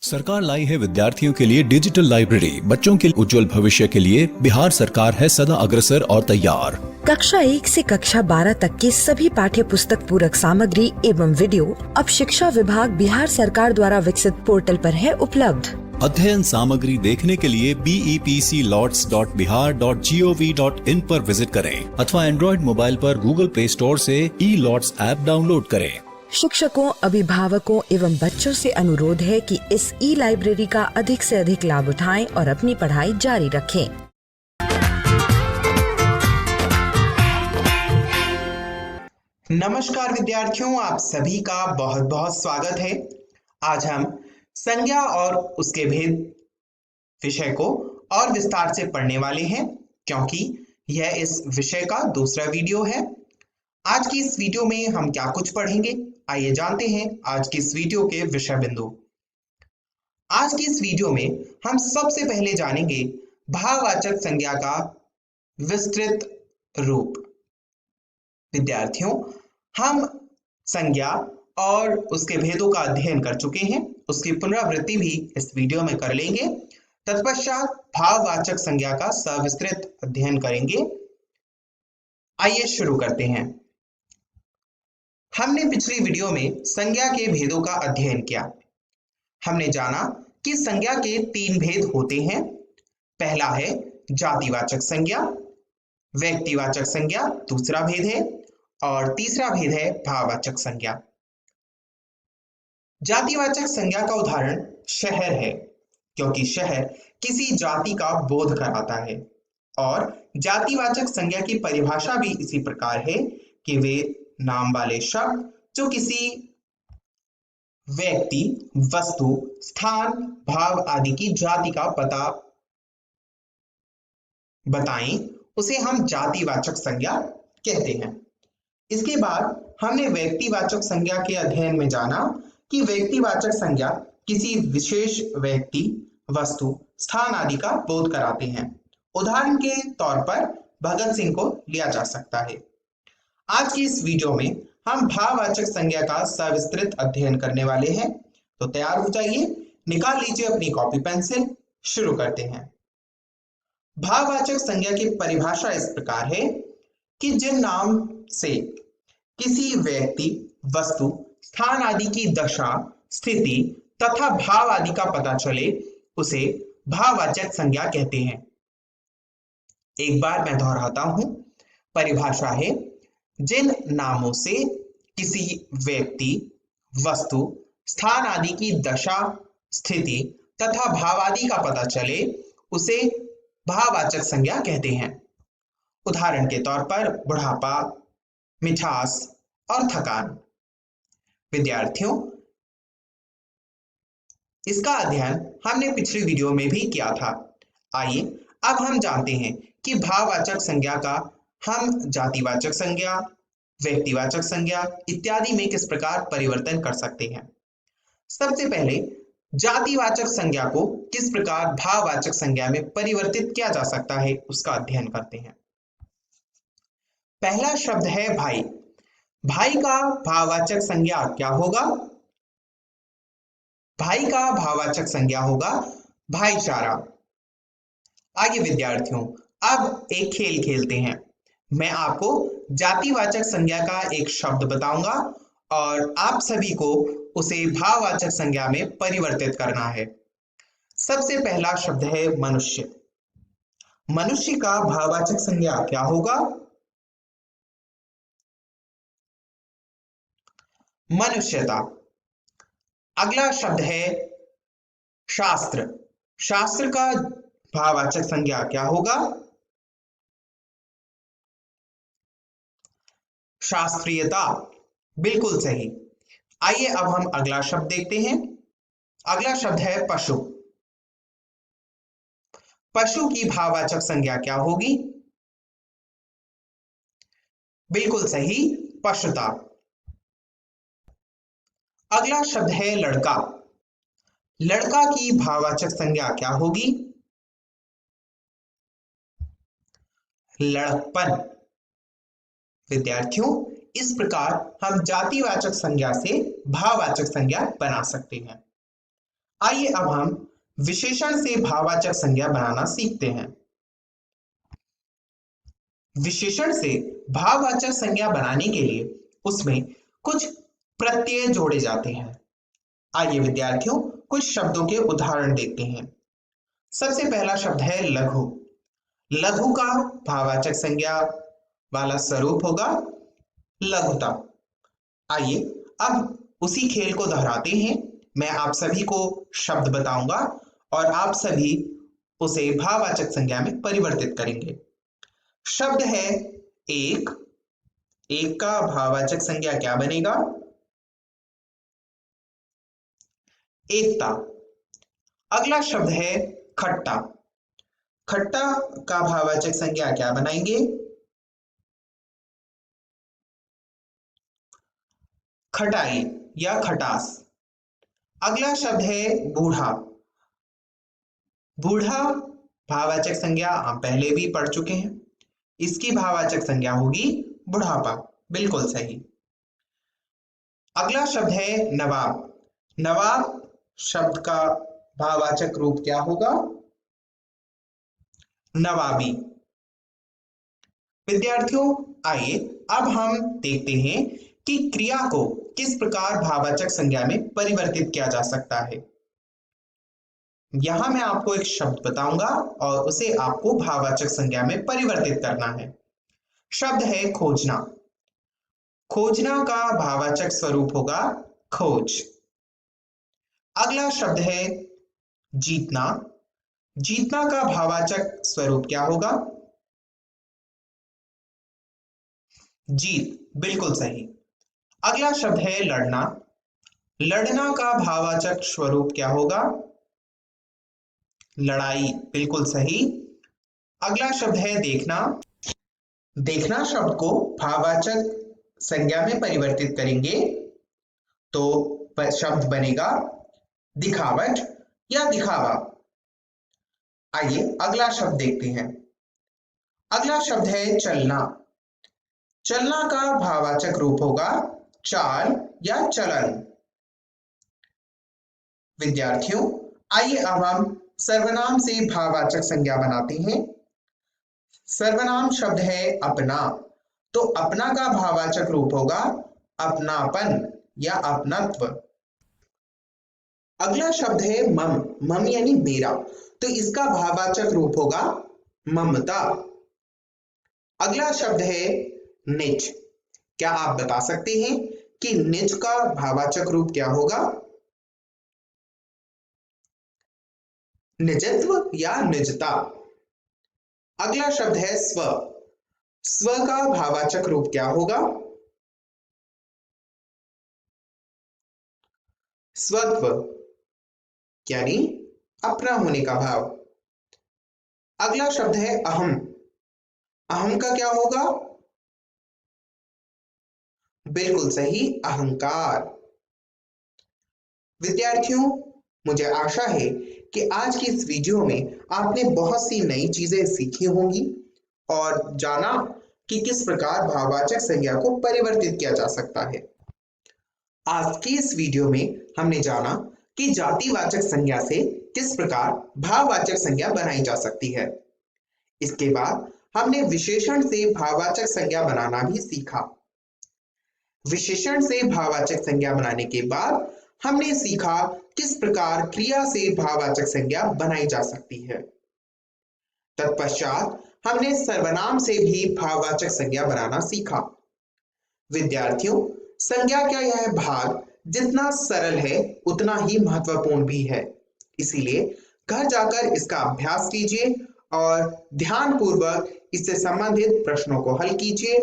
सरकार लाई है विद्यार्थियों के लिए डिजिटल लाइब्रेरी। बच्चों के उज्जवल भविष्य के लिए बिहार सरकार है सदा अग्रसर और तैयार। कक्षा 1 से कक्षा 12 तक की सभी पाठ्य पुस्तक पूरक सामग्री एवं वीडियो अब शिक्षा विभाग बिहार सरकार द्वारा विकसित पोर्टल पर है उपलब्ध। अध्ययन सामग्री देखने के लिए BEPCLOTS.bihar.gov.in पर विजिट करें अथवा एंड्रॉइड मोबाइल पर गूगल प्ले स्टोर से E-LOTS ऐप डाउनलोड करें। शिक्षकों, अभिभावकों एवं बच्चों से अनुरोध है कि इस लाइब्रेरी का अधिक से अधिक लाभ उठाएं और अपनी पढ़ाई जारी रखें। नमस्कार विद्यार्थियों, आप सभी का बहुत बहुत स्वागत है। आज हम संज्ञा और उसके भेद विषय को और विस्तार से पढ़ने वाले हैं, क्योंकि यह इस विषय का दूसरा वीडियो है। आज की इस वीडियो में हम क्या कुछ पढ़ेंगे, आइए जानते हैं आज की इस वीडियो के विषय बिंदु। आज की इस वीडियो में हम सबसे पहले जानेंगे भाववाचक संज्ञा का विस्तृत रूप। विद्यार्थियों, हम संज्ञा और उसके भेदों का अध्ययन कर चुके हैं, उसकी पुनरावृत्ति भी इस वीडियो में कर लेंगे। तत्पश्चात भाववाचक संज्ञा का सविस्तृत अध्ययन करेंगे। आइए शुरू करते हैं। हमने पिछली वीडियो में संज्ञा के भेदों का अध्ययन किया। हमने जाना कि संज्ञा के 3 भेद होते हैं। पहला है जातिवाचक संज्ञा, व्यक्तिवाचक संज्ञा दूसरा भेद है, और तीसरा भेद है भाववाचक संज्ञा। जातिवाचक संज्ञा का उदाहरण शहर है, क्योंकि शहर किसी जाति का बोध कराता है। और जातिवाचक संज्ञा की परिभाषा भी इसी प्रकार है कि वे नाम वाले शब्द जो किसी व्यक्ति, वस्तु, स्थान, भाव आदि की जाति का पता बताएं, उसे हम जातिवाचक संज्ञा कहते हैं। इसके बाद हमने व्यक्तिवाचक संज्ञा के अध्ययन में जाना कि व्यक्तिवाचक संज्ञा किसी विशेष व्यक्ति, वस्तु, स्थान आदि का बोध कराते हैं। उदाहरण के तौर पर भगत सिंह को लिया जा सकता है। आज की इस वीडियो में हम भाववाचक संज्ञा का सविस्तृत अध्ययन करने वाले हैं। तो तैयार हो जाइए, निकाल लीजिए अपनी कॉपी पेंसिल, शुरू करते हैं। भाववाचक संज्ञा की परिभाषा इस प्रकार है कि जिन नाम से किसी व्यक्ति, वस्तु, स्थान आदि की दशा, स्थिति तथा भाव आदि का पता चले, उसे भाववाचक संज्ञा कहते हैं। एक बार मैं दोहराता हूं। परिभाषा है जिन नामों से किसी व्यक्ति, वस्तु, स्थान आदि की दशा, स्थिति तथा भाव आदि का पता चले, उसे भाववाचक संज्ञा कहते हैं। उदाहरण के तौर पर बुढ़ापा, मिठास और थकान। विद्यार्थियों, इसका अध्ययन हमने पिछली वीडियो में भी किया था। आइए अब हम जानते हैं कि भाववाचक संज्ञा का हम जातिवाचक संज्ञा, व्यक्तिवाचक संज्ञा इत्यादि में किस प्रकार परिवर्तन कर सकते हैं। सबसे पहले जातिवाचक संज्ञा को किस प्रकार भाववाचक संज्ञा में परिवर्तित किया जा सकता है, उसका अध्ययन करते हैं। पहला शब्द है भाई। भाई का भाववाचक संज्ञा क्या होगा? भाई का भाववाचक संज्ञा होगा भाईचारा। आइए विद्यार्थियों, अब एक खेल खेलते हैं। मैं आपको जातिवाचक संज्ञा का एक शब्द बताऊंगा और आप सभी को उसे भाववाचक संज्ञा में परिवर्तित करना है। सबसे पहला शब्द है मनुष्य। मनुष्य का भाववाचक संज्ञा क्या होगा? मनुष्यता। अगला शब्द है शास्त्र। शास्त्र का भाववाचक संज्ञा क्या होगा? शास्त्रीयता। बिल्कुल सही। आइए अब हम अगला शब्द देखते हैं। अगला शब्द है पशु। पशु की भाववाचक संज्ञा क्या होगी? बिल्कुल सही, पशुता। अगला शब्द है लड़का। लड़का की भाववाचक संज्ञा क्या होगी? लड़कपन। विद्यार्थियों, इस प्रकार हम जातिवाचक संज्ञा से भाववाचक संज्ञा बना सकते हैं। आइए अब हम विशेषण से भाववाचक संज्ञा बनाना सीखते हैं। विशेषण से भाववाचक संज्ञा बनाने के लिए उसमें कुछ प्रत्यय जोड़े जाते हैं। आइए विद्यार्थियों कुछ शब्दों के उदाहरण देखते हैं। सबसे पहला शब्द है लघु। लघु का भाववाचक संज्ञा वाला स्वरूप होगा लघुता। आइए अब उसी खेल को दोहराते हैं। मैं आप सभी को शब्द बताऊंगा और आप सभी उसे भाववाचक संज्ञा में परिवर्तित करेंगे। शब्द है एक। एक का भाववाचक संज्ञा क्या बनेगा? एकता। अगला शब्द है खट्टा। खट्टा का भाववाचक संज्ञा क्या बनाएंगे? खटाई या खटास। अगला शब्द है बूढ़ा। बूढ़ा भाववाचक संज्ञा हम पहले भी पढ़ चुके हैं। इसकी भाववाचक संज्ञा होगी बुढ़ापा। बिल्कुल सही। अगला शब्द है नवाब। नवाब शब्द का भाववाचक रूप क्या होगा? नवाबी। विद्यार्थियों आइए अब हम देखते हैं कि क्रिया को किस प्रकार भाववाचक संज्ञा में परिवर्तित किया जा सकता है। यहां मैं आपको एक शब्द बताऊंगा और उसे आपको भाववाचक संज्ञा में परिवर्तित करना है। शब्द है खोजना। खोजना का भाववाचक स्वरूप होगा खोज। अगला शब्द है जीतना। जीतना का भाववाचक स्वरूप क्या होगा? जीत। बिल्कुल सही। अगला शब्द है लड़ना। लड़ना का भाववाचक स्वरूप क्या होगा? लड़ाई। बिल्कुल सही। अगला शब्द है देखना। देखना शब्द को भाववाचक संज्ञा में परिवर्तित करेंगे तो शब्द बनेगा दिखावट या दिखावा। आइए अगला शब्द देखते हैं। अगला शब्द है चलना। चलना का भाववाचक रूप होगा चाल या चलन। विद्यार्थियों आइए अब हम सर्वनाम से भाववाचक संज्ञा बनाते हैं। सर्वनाम शब्द है अपना। तो अपना का भाववाचक रूप होगा अपनापन या अपनत्व। अगला शब्द है मम। मम यानी मेरा। तो इसका भाववाचक रूप होगा ममता। अगला शब्द है निज। क्या आप बता सकते हैं कि निज का भाववाचक रूप क्या होगा? निजत्व या निजता। अगला शब्द है स्व। स्व का भाववाचक रूप क्या होगा? स्वत्व यानी अपना होने का भाव। अगला शब्द है अहम। अहम का क्या होगा? बिल्कुल सही अहंकार। विद्यार्थियों मुझे आशा है कि आज की इस वीडियो में आपने बहुत सी नई चीजें सीखी होंगी और जाना कि किस प्रकार भाववाचक संज्ञा को परिवर्तित किया जा सकता है। आज की इस वीडियो में हमने जाना कि जातिवाचक संज्ञा से किस प्रकार भाववाचक संज्ञा बनाई जा सकती है। इसके बाद हमने विशेषण से भाववाचक संज्ञा बनाना भी सीखा। विशेषण से भाववाचक संज्ञा बनाने के बाद हमने सीखा किस प्रकार क्रिया से भाववाचक संज्ञा बनाई जा सकती है। तत्पश्चात हमने सर्वनाम से भी भाववाचक संज्ञा बनाना सीखा। विद्यार्थियों संज्ञा का यह भाग जितना सरल है उतना ही महत्वपूर्ण भी है। इसीलिए घर जाकर इसका अभ्यास कीजिए और ध्यानपूर्वक इससे संबंधित प्रश्नों को हल कीजिए।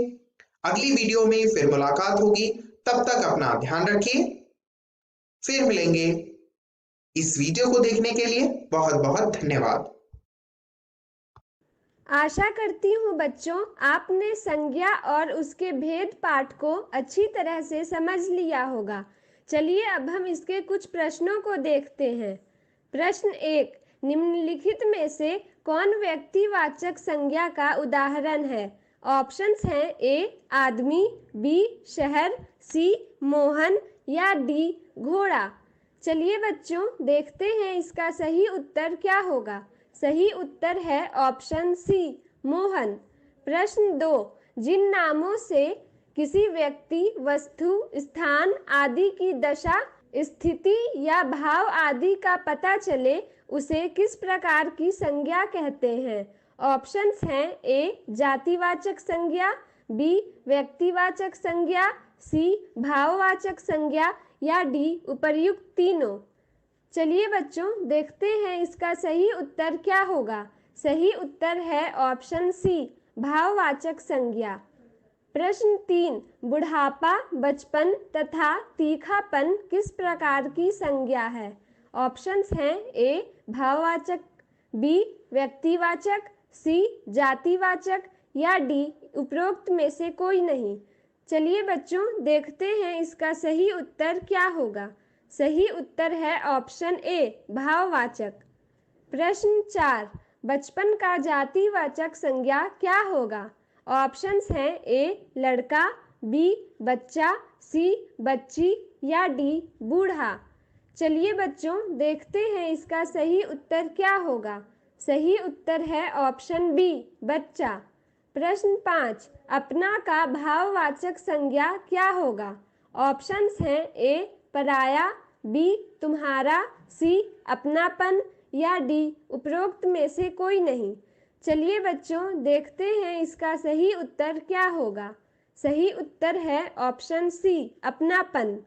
अगली वीडियो में फिर मुलाकात होगी। तब तक अपना ध्यान रखिए। फिर मिलेंगे। इस वीडियो को देखने के लिए बहुत बहुत धन्यवाद। आशा करती हूँ बच्चों आपने संज्ञा और उसके भेद पाठ को अच्छी तरह से समझ लिया होगा। चलिए अब हम इसके कुछ प्रश्नों को देखते हैं। प्रश्न 1, निम्नलिखित में से कौन व्यक्तिवाचक संज्ञा का उदाहरण है? ऑप्शंस हैं ए आदमी, बी शहर, सी मोहन या डी घोड़ा। चलिए बच्चों, देखते हैं इसका सही उत्तर क्या होगा। सही उत्तर है ऑप्शन सी, मोहन। प्रश्न 2, जिन नामों से किसी व्यक्ति, वस्तु, स्थान आदि की दशा, स्थिति या भाव आदि का पता चले उसे किस प्रकार की संज्ञा कहते हैं। ऑप्शंस हैं ए जातिवाचक संज्ञा, बी व्यक्तिवाचक संज्ञा, सी भाववाचक संज्ञा या डी उपर्युक्त तीनों। चलिए बच्चों, देखते हैं इसका सही उत्तर क्या होगा। सही उत्तर है ऑप्शन सी, भाववाचक संज्ञा। प्रश्न 3, बुढ़ापा, बचपन तथा तीखापन किस प्रकार की संज्ञा है। ऑप्शंस हैं ए भाववाचक, बी व्यक्तिवाचक, सी जातिवाचक या डी उपरोक्त में से कोई नहीं। चलिए बच्चों, देखते हैं इसका सही उत्तर क्या होगा। सही उत्तर है ऑप्शन ए, भाववाचक। प्रश्न 4, बचपन का जातिवाचक संज्ञा क्या होगा। ऑप्शंस हैं ए लड़का, बी बच्चा, सी बच्ची या डी बूढ़ा। चलिए बच्चों, देखते हैं इसका सही उत्तर क्या होगा। सही उत्तर है ऑप्शन बी, बच्चा। प्रश्न 5, अपना का भाववाचक संज्ञा क्या होगा। ऑप्शंस हैं ए पराया, बी तुम्हारा, सी अपनापन या डी उपरोक्त में से कोई नहीं। चलिए बच्चों, देखते हैं इसका सही उत्तर क्या होगा। सही उत्तर है ऑप्शन सी, अपनापन।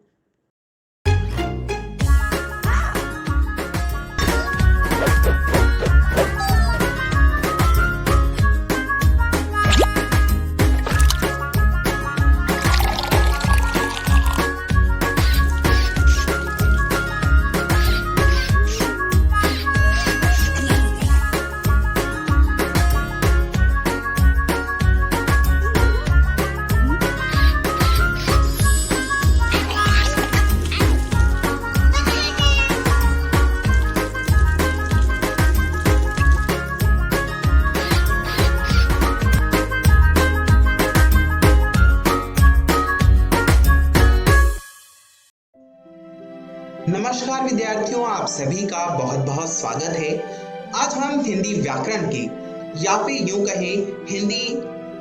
नमस्कार विद्यार्थियों, आप सभी का बहुत बहुत स्वागत है। आज हम हिंदी व्याकरण की या फिर यूं कहें हिंदी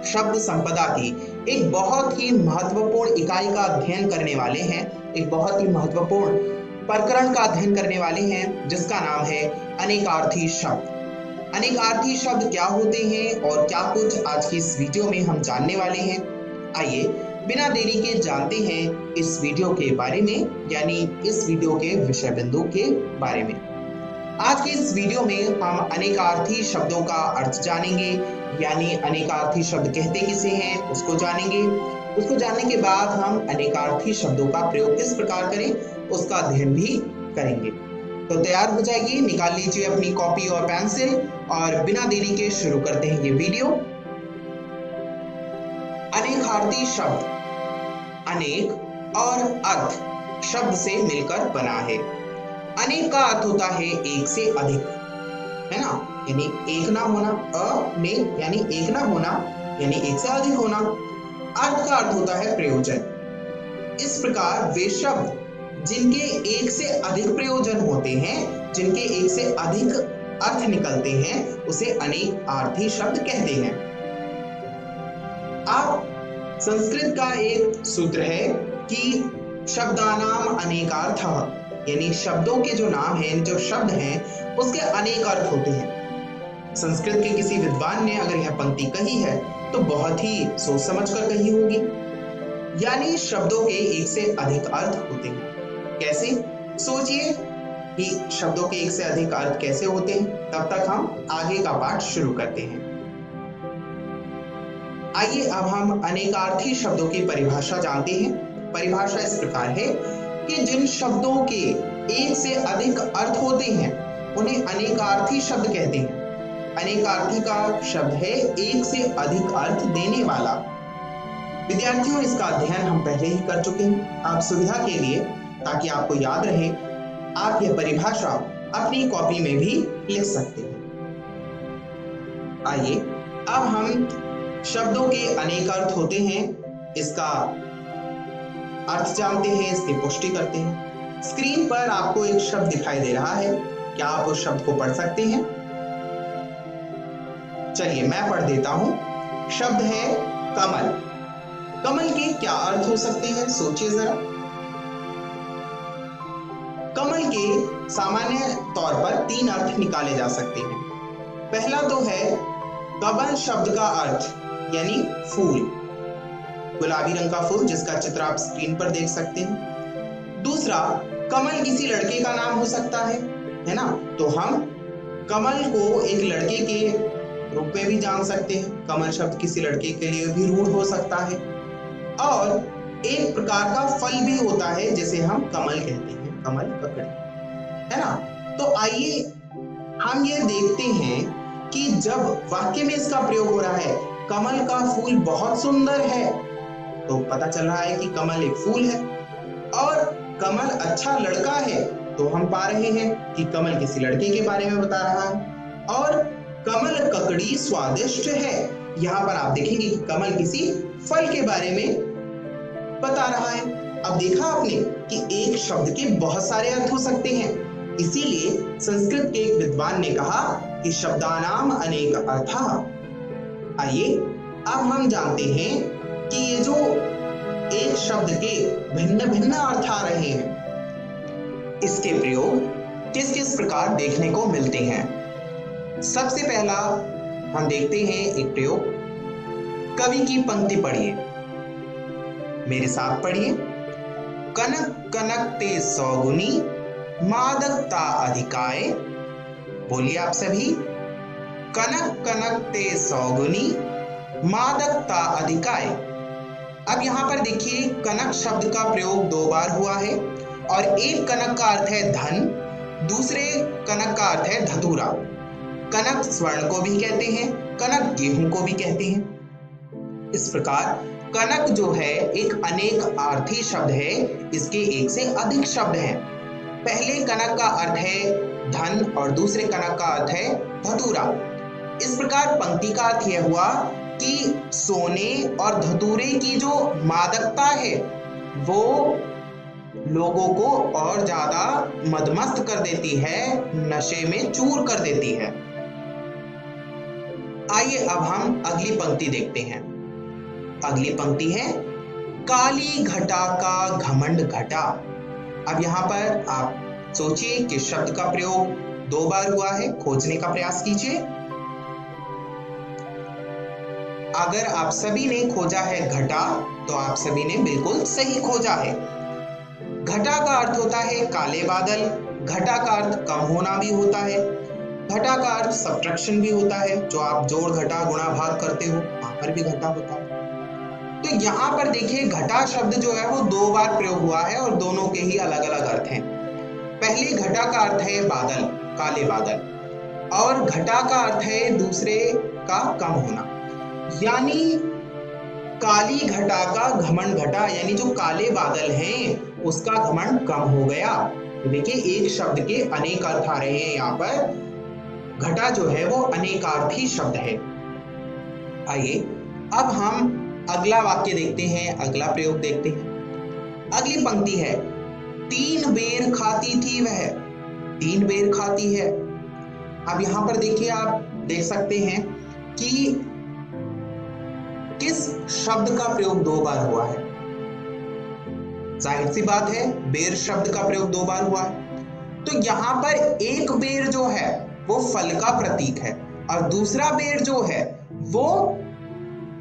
शब्द संपदा की एक बहुत ही महत्वपूर्ण इकाई का अध्ययन करने वाले हैं। एक बहुत ही महत्वपूर्ण प्रकरण का अध्ययन करने वाले हैं जिसका नाम है अनेकार्थी शब्द। अनेकार्थी शब्द क्या होते हैं और क्या कुछ आज की इस वीडियो में हम जानने वाले हैं। आइए बिना देरी के जानते हैं इस वीडियो के बारे में, यानी इस वीडियो के विषय बिंदु के बारे में। आज के इस वीडियो में हम अनेकार्थी शब्दों का अर्थ जानेंगे, यानी अनेकार्थी शब्द कहते किसे हैं उसको जानेंगे। उसको जानने के बाद हम अनेकार्थी शब्दों का प्रयोग किस प्रकार करें उसका अध्ययन भी करेंगे। तो तैयार हो जाइए, निकाल लीजिए अपनी कॉपी और पेंसिल और बिना देरी के शुरू करते हैं ये वीडियो। अनेकार्थी शब्द अनेक और अर्थ शब्द से मिलकर बना है। अनेक का अर्थ होता है एक से अधिक, है ना, यानी एक ना होना, अनेक यानी एक ना होना यानी एक से अधिक होना। अर्थ का अर्थ होता है प्रयोजन। इस प्रकार वे शब्द जिनके एक से अधिक प्रयोजन होते हैं, जिनके एक से अधिक अर्थ निकलते हैं, उसे अनेकार्थी शब्द कहते हैं। आप संस्कृत का एक सूत्र है कि शब्दानाम अनेकार्थः, यानी शब्दों के जो नाम हैं, जो शब्द हैं, उसके अनेक अर्थ होते हैं। संस्कृत के किसी विद्वान ने अगर यह पंक्ति कही है तो बहुत ही सोच समझकर कही होगी, यानी शब्दों के एक से अधिक अर्थ होते हैं। कैसे, सोचिए कि शब्दों के एक से अधिक अर्थ कैसे होते हैं। तब तक हम आगे का पाठ शुरू करते हैं। आइए अब हम अनेकार्थी शब्दों की परिभाषा जानते हैं। परिभाषा इस प्रकार है कि जिन शब्दों के एक से अधिक अर्थ होते हैं उन्हें अनेकार्थी शब्द कहते हैं। अनेकार्थी का शब्द है एक से अधिक अर्थ देने वाला। विद्यार्थियों, इसका अध्ययन हम पहले ही कर चुके हैं। आप सुविधा के लिए, ताकि आपको याद रहे, आप यह परिभाषा अपनी कॉपी में भी लिख सकते हैं। आइए अब हम शब्दों के अनेक अर्थ होते हैं, इसका अर्थ जानते हैं, इसकी पुष्टि करते हैं। स्क्रीन पर आपको एक शब्द दिखाई दे रहा है, क्या आप उस शब्द को पढ़ सकते हैं? चलिए मैं पढ़ देता हूं। शब्द है कमल। कमल के क्या अर्थ हो सकते हैं, सोचिए जरा। कमल के सामान्य तौर पर 3 अर्थ निकाले जा सकते हैं। पहला तो है कमल शब्द का अर्थ यानी फूल, गुलाबी रंग का फूल जिसका चित्र आप स्क्रीन पर देख सकते हैं। दूसरा, कमल किसी लड़के का नाम हो सकता है ना, तो हम कमल को एक लड़के के रूप में भी जान सकते हैं। कमल शब्द किसी लड़के के लिए भी रूढ़ हो सकता है। और एक प्रकार का फल भी होता है जिसे हम कमल कहते हैं, कमल ककड़ी, है ना। तो आइए हम ये देखते हैं कि जब वाक्य में इसका प्रयोग हो रहा है, कमल का फूल बहुत सुंदर है, तो पता चल रहा है कि कमल एक फूल है। और कमल अच्छा लड़का है, तो हम पा रहे हैं कि कमल किसी लड़के के बारे में बता रहा है। और कमल ककड़ी स्वादिष्ट है, यहाँ पर आप देखेंगे कि कमल किसी फल के बारे में बता रहा है। अब देखा आपने कि एक शब्द के बहुत सारे अर्थ हो सकते हैं, इसीलिए संस्कृत के एक विद्वान ने कहा कि शब्दानाम अनेक अर्थः। आइए अब हम जानते हैं कि ये जो एक शब्द के भिन्न भिन्न अर्थ आ रहे हैं, इसके प्रयोग किस किस प्रकार देखने को मिलते हैं। सबसे पहला हम देखते हैं एक प्रयोग। कवि की पंक्ति पढ़िए, मेरे साथ पढ़िए। कनक कनक ते सौगुनी मादकता अधिकाय। बोलिए आप सभी, कनक कनक ते सौगुनी मादकता अधिकाय। अब यहां पर देखिए, कनक शब्द का प्रयोग 2 बार हुआ है और एक कनक का अर्थ है धन, दूसरे कनक का अर्थ है धतूरा। कनक स्वर्ण को भी कहते हैं, कनक गेहूं को भी कहते हैं। इस प्रकार कनक जो है एक अनेक अर्थी शब्द है, इसके एक से अधिक शब्द हैं। पहले कनक का अर्थ है धन और दूसरे कनक का अर्थ है धतूरा। इस प्रकार पंक्ति का अर्थ यह हुआ कि सोने और धतूरे की जो मादकता है वो लोगों को और ज्यादा मदमस्त कर देती है, नशे में चूर कर देती है। आइए अब हम अगली पंक्ति देखते हैं। अगली पंक्ति है काली घटा का घमंड घटा। अब यहाँ पर आप सोचिए कि शब्द का प्रयोग 2 बार हुआ है, खोजने का प्रयास कीजिए। अगर आप सभी ने खोजा है घटा, तो आप सभी ने बिल्कुल सही खोजा है। घटा का अर्थ होता है काले बादल, घटा का अर्थ कम होना भी होता है, घटा का अर्थ सब्ट्रैक्शन भी होता है, जो आप जोड़ घटा गुणा भाग करते हो, वहां पर भी घटा होता है। तो यहाँ पर देखिए, घटा शब्द जो है वो 2 बार प्रयोग हुआ है और दोनों के ही अलग अलग अर्थ हैं। पहले घटा का अर्थ है बादल, काले बादल, और घटा का अर्थ है दूसरे का कम होना, यानी काली घटा का घमंड घटा, यानी जो काले बादल हैं उसका घमंड कम हो गया। तो देखिए, एक शब्द के अनेक अर्थ आ रहे हैं। यहाँ पर घटा जो है वो अनेकार्थी शब्द है। आइए अब हम अगला वाक्य देखते हैं, अगला प्रयोग देखते हैं। अगली पंक्ति है 3 बेर खाती थी वह, 3 बेर खाती है। अब यहां पर देखिए, आप देख सकते हैं कि किस शब्द का प्रयोग 2 बार हुआ है। जाहिर सी बात है, बेर शब्द का प्रयोग 2 बार हुआ है। तो यहां पर एक बेर जो है वो फल का प्रतीक है और दूसरा बेर जो है वो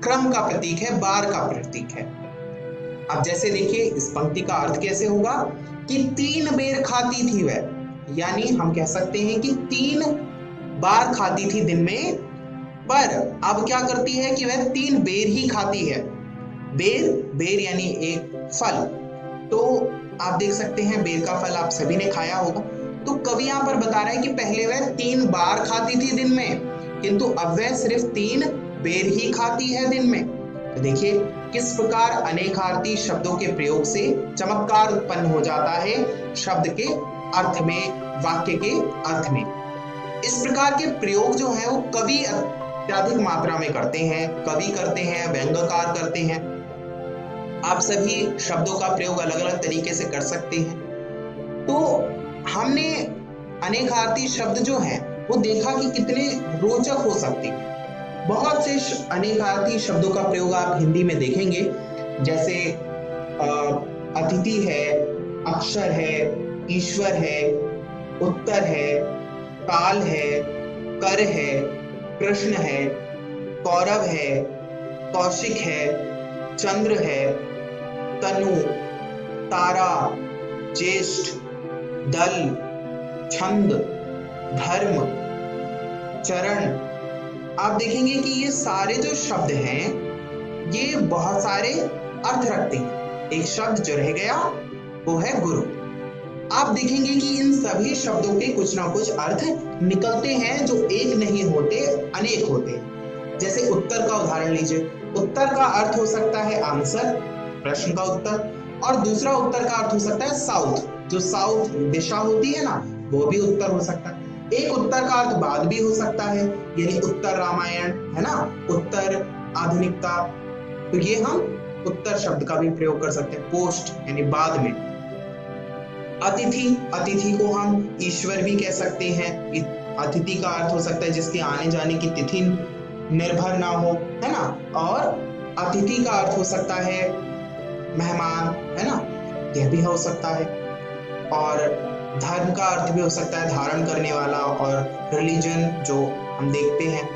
क्रम का प्रतीक है, बार का प्रतीक है। अब जैसे देखिए, इस पंक्ति का अर्थ कैसे होगा कि 3 बेर खाती थी वह, यानी हम कह सकते हैं कि 3 बार खाती थी दिन में, पर अब क्या करती है कि वह 3 बेर ही खाती है। बेर यानी एक फल। तो आप देख सकते हैं, बेर का फल आप सभी ने खाया होगा। तो कवि यहाँ पर बता रहा है कि पहले वह 3 बार खाती थी दिन में, किंतु अब वह सिर्फ 3 बेर ही खाती है दिन में। तो देखिए किस प्रकार अनेकार्थी शब्दों के प्रयोग से चमत्कार उत्पन्न हो जाता है शब्द के अर्थ में, वाक्य के अर्थ में। इस प्रकार के प्रयोग जो है वो कवि अत्यधिक मात्रा में करते हैं, कवि करते हैं, व्यंग्यकार करते हैं। आप सभी शब्दों का प्रयोग अलग अलग तरीके से कर सकते हैं। तो हमने अनेकार्थी शब्द जो हैं वो देखा कि कितने रोचक हो सकते हैं। बहुत से अनेकार्थी शब्दों का प्रयोग आप हिंदी में देखेंगे, जैसे अतिथि है, अक्षर है, ईश्वर है, उत्तर है, काल है, कर है, कृष्ण है, कौरव है, कौशिक है, चंद्र है, तनु, तारा, ज्येष्ठ, दल, छंद, धर्म, चरण। आप देखेंगे कि ये सारे जो शब्द हैं ये बहुत सारे अर्थ रखते हैं। एक शब्द जो रह गया वो है गुरु। आप देखेंगे कि इन सभी शब्दों के कुछ ना कुछ अर्थ निकलते हैं जो एक नहीं होते, अनेक होते हैं। जैसे उत्तर का उदाहरण लीजिए। उत्तर का अर्थ हो सकता है आंसर, प्रश्न का उत्तर, और दूसरा उत्तर का अर्थ हो सकता है साउथ, जो साउथ दिशा होती है ना, वो भी उत्तर हो सकता है। एक उत्तर का अर्थ बाद भी हो सकता है, यानी उत्तर रामायण, है ना, उत्तर आधुनिकता। तो ये हम उत्तर शब्द का भी प्रयोग कर सकते हैं, पोस्ट यानी बाद में। अतिथि, अतिथि को हम ईश्वर भी कह सकते हैं। अतिथि का अर्थ हो सकता है जिसके आने जाने की तिथि निर्भर ना हो, है ना। और अतिथि का अर्थ हो सकता है मेहमान, है ना, यह भी हो सकता है। और धर्म का अर्थ भी हो सकता है धारण करने वाला, और रिलीजन जो हम देखते हैं।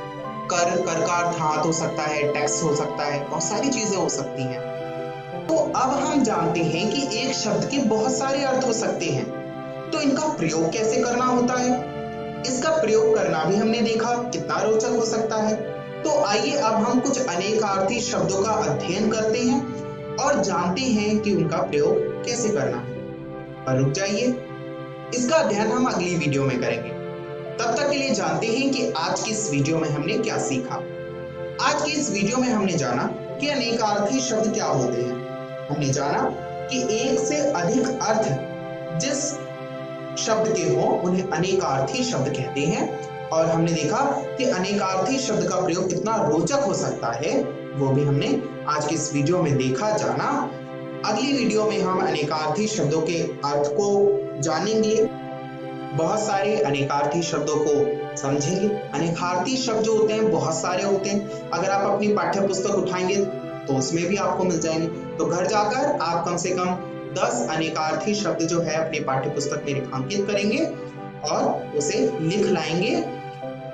कर का अर्थ हाथ हो सकता है, टैक्स हो सकता है, बहुत सारी चीजें हो सकती हैं। तो अब हम जानते हैं कि एक शब्द के बहुत सारे अर्थ हो सकते हैं, तो इनका प्रयोग कैसे करना होता है, इसका प्रयोग करना भी हमने देखा कितना रोचक हो सकता है। तो आइए अब हम कुछ अनेकार्थी शब्दों का अध्ययन करते हैं और जानते हैं कि उनका प्रयोग कैसे करना है। पर रुक जाइए, इसका अध्ययन हम अगली वीडियो में करेंगे। तब तक के लिए जानते हैं कि आज की इस वीडियो में हमने क्या सीखा। आज की इस वीडियो में हमने जाना कि अनेकार्थी शब्द क्या होते हैं। हमने जाना कि एक से अधिक अर्थ जिस शब्द के हो उन्हें अनेकार्थी शब्द कहते हैं, और हमने देखा कि अनेकार्थी शब्द का प्रयोग कितना रोचक हो सकता है, वो भी हमने आज की इस वीडियो में देखा, जाना। अगली वीडियो में हम अनेकार्थी शब्दों के अर्थ को जानेंगे, बहुत सारे अनेकार्थी शब्दों को समझेंगे। अनेकार्थी शब्द जो होते हैं बहुत सारे होते हैं, अगर आप अपनी पाठ्य पुस्तक उठाएंगे तो उसमें भी आपको मिल जाएंगे। तो घर जाकर आप कम से कम 10 अनेकार्थी शब्द जो है अपनी पाठ्य पुस्तक में रेखांकित करेंगे और उसे लिख लाएंगे।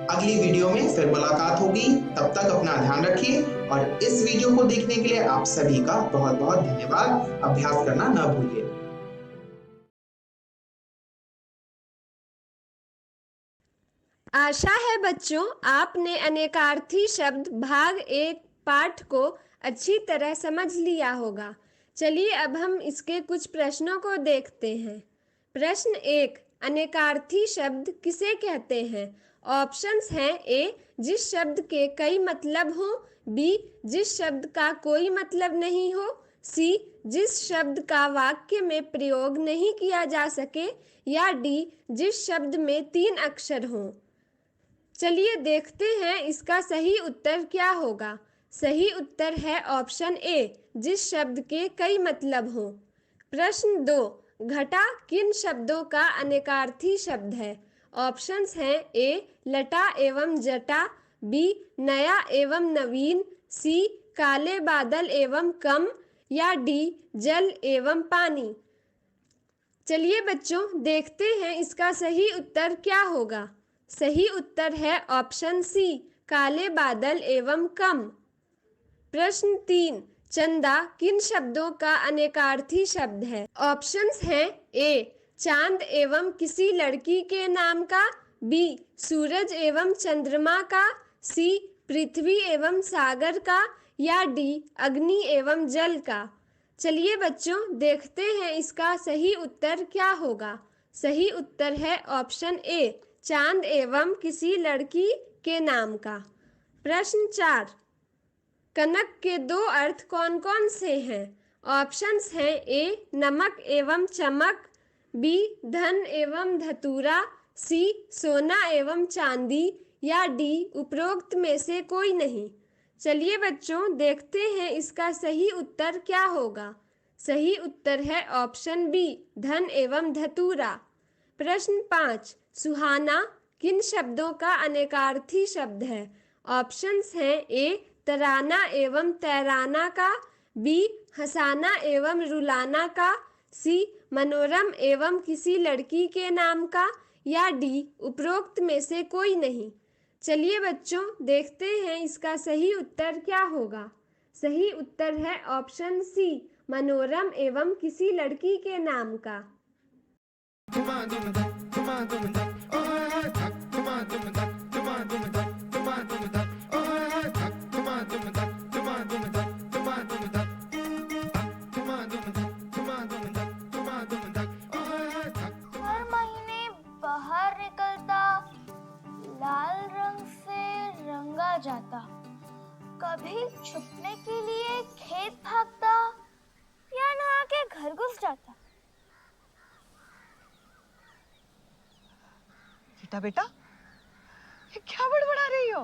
अगली वीडियो में फिर मुलाकात होगी, तब तक अपना ध्यान रखिए, और इस वीडियो को देखने के लिए आप सभी का बहुत बहुत धन्यवाद। अभ्यास करना न भूलिए। आशा है बच्चों आपने अनेकार्थी शब्द भाग 1 पाठ को अच्छी तरह समझ लिया होगा। चलिए अब हम इसके कुछ प्रश्नों को देखते हैं। प्रश्न 1, अनेकार्थी शब्द किसे कहते हैं? ऑप्शंस हैं ए, जिस शब्द के कई मतलब हो, बी, जिस शब्द का कोई मतलब नहीं हो, सी, जिस शब्द का वाक्य में प्रयोग नहीं किया जा सके, या डी, जिस शब्द में 3 अक्षर हों। चलिए देखते हैं इसका सही उत्तर क्या होगा। सही उत्तर है ऑप्शन ए, जिस शब्द के कई मतलब हों। प्रश्न 2, घटा किन शब्दों का अनेकार्थी शब्द है? ऑप्शंस हैं ए, लटा एवं जटा, बी, नया एवं नवीन, सी, काले बादल एवं कम, या डी, जल एवं पानी। चलिए बच्चों देखते हैं इसका सही उत्तर क्या होगा। सही उत्तर है ऑप्शन सी, काले बादल एवं कम। प्रश्न 3, चंदा किन शब्दों का अनेकार्थी शब्द है? ऑप्शंस हैं ए, चांद एवं किसी लड़की के नाम का, बी, सूरज एवं चंद्रमा का, सी, पृथ्वी एवं सागर का, या डी, अग्नि एवं जल का। चलिए बच्चों देखते हैं इसका सही उत्तर क्या होगा। सही उत्तर है ऑप्शन ए, चांद एवं किसी लड़की के नाम का। प्रश्न 4, कनक के 2 अर्थ कौन कौन से हैं? ऑप्शंस हैं ए, नमक एवं चमक, बी, धन एवं धतूरा, सी, सोना एवं चांदी, या डी, उपरोक्त में से कोई नहीं। चलिए बच्चों देखते हैं इसका सही उत्तर क्या होगा। सही उत्तर है ऑप्शन बी, धन एवं धतूरा। प्रश्न 5, सुहाना किन शब्दों का अनेकार्थी शब्द है? ऑप्शंस हैं ए, तराना एवं तैराना का, बी, हंसाना एवं रुलाना का, सी, मनोरम एवं किसी लड़की के नाम का, या डी, उपरोक्त में से कोई नहीं। चलिए बच्चों, देखते हैं इसका सही उत्तर क्या होगा। सही उत्तर है ऑप्शन सी, मनोरम एवं किसी लड़की के नाम का। हर महीने बाहर निकलता, लाल रंग से रंगा जाता, कभी छुपने के लिए खेत भागता या नहा के घर घुस जाता। बेटा बेटा, ये क्या बड़बड़ा रही हो?